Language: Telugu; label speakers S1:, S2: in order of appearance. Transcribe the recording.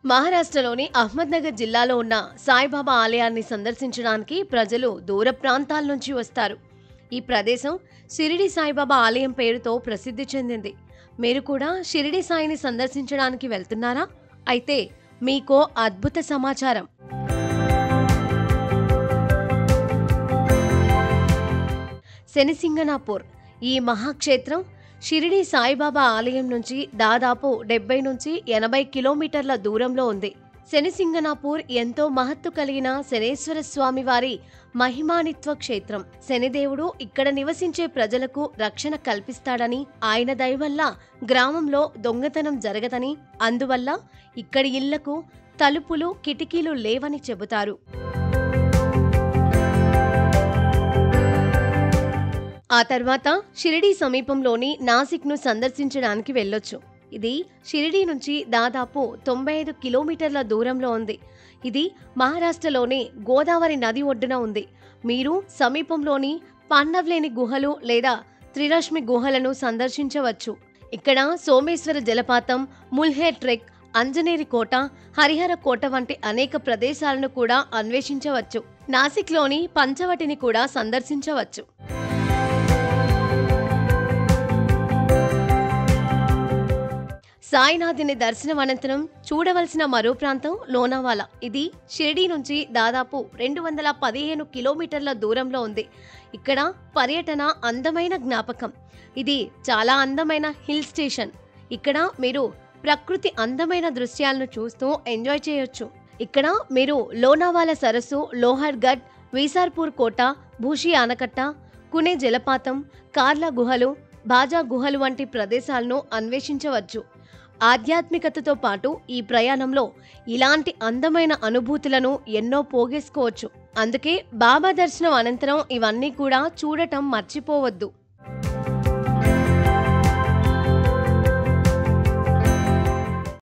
S1: మహారాష్ట్రలోని అహ్మద్నగర్ జిల్లాలో ఉన్న సాయిబాబా ఆలయాన్ని సందర్శించడానికి ప్రజలు దూర ప్రాంతాల నుంచి వస్తారు. ఈ ప్రదేశం షిరిడి సాయిబాబా ఆలయం పేరుతో ప్రసిద్ధి చెందింది. మీరు కూడా షిరిడి సాయిని సందర్శించడానికి వెళ్తున్నారా? అయితే మీకో అద్భుత సమాచారం. శనిసింగనాపూర్ ఈ మహాక్షేత్రం షిరిడి సాయిబాబా ఆలయం నుంచి దాదాపు 70 నుంచి 80 కిలోమీటర్ల దూరంలో ఉంది. శనిసింగనాపూర్ ఎంతో మహత్తు కలిగిన శనేశ్వర స్వామి వారి మహిమానిత్వ క్షేత్రం. శనిదేవుడు ఇక్కడ నివసించే ప్రజలకు రక్షణ కల్పిస్తాడని, ఆయన దయ వల్ల గ్రామంలో దొంగతనం జరగదని, అందువల్ల ఇక్కడి ఇళ్లకు తలుపులు కిటికీలు లేవని చెబుతారు. ఆ తర్వాత షిరిడి సమీపంలోని నాసిక్ను సందర్శించడానికి వెళ్ళొచ్చు. ఇది షిరిడి నుంచి దాదాపు 95 కిలోమీటర్ల దూరంలో ఉంది. ఇది మహారాష్ట్రలోని గోదావరి నది ఒడ్డున ఉంది. మీరు సమీపంలోని పాండవ్లేని గుహలు లేదా త్రిరశ్మి గుహలను సందర్శించవచ్చు. ఇక్కడ సోమేశ్వర జలపాతం, ముల్హేర్ ట్రెక్, అంజనేరి కోట, హరిహర కోట వంటి అనేక ప్రదేశాలను కూడా అన్వేషించవచ్చు. నాసిక్లోని పంచవటిని కూడా సందర్శించవచ్చు. సాయినాథుని దర్శనం అనంతరం చూడవలసిన మరో ప్రాంతం లోనావాలా. ఇది షిరిడి నుంచి దాదాపు 215 కిలోమీటర్ల దూరంలో ఉంది. ఇక్కడ పర్యటన అందమైన జ్ఞాపకం. ఇది చాలా అందమైన హిల్ స్టేషన్. ఇక్కడ మీరు ప్రకృతి అందమైన దృశ్యాలను చూస్తూ ఎంజాయ్ చేయొచ్చు. ఇక్కడ మీరు లోనావాలా సరస్సు, లోహర్ గఢ్, వీసార్పూర్ కోట, భూషి ఆనకట్ట, కునే జలపాతం, కార్లా గుహలు, బాజా గుహలు వంటి ప్రదేశాలను అన్వేషించవచ్చు. ఆధ్యాత్మికతతో పాటు ఈ ప్రయాణంలో ఇలాంటి అందమైన అనుభూతులను ఎన్నో పోగేసుకోవచ్చు. అందుకే బాబా దర్శనం అనంతరం ఇవన్నీ కూడా చూడటం మర్చిపోవద్దు.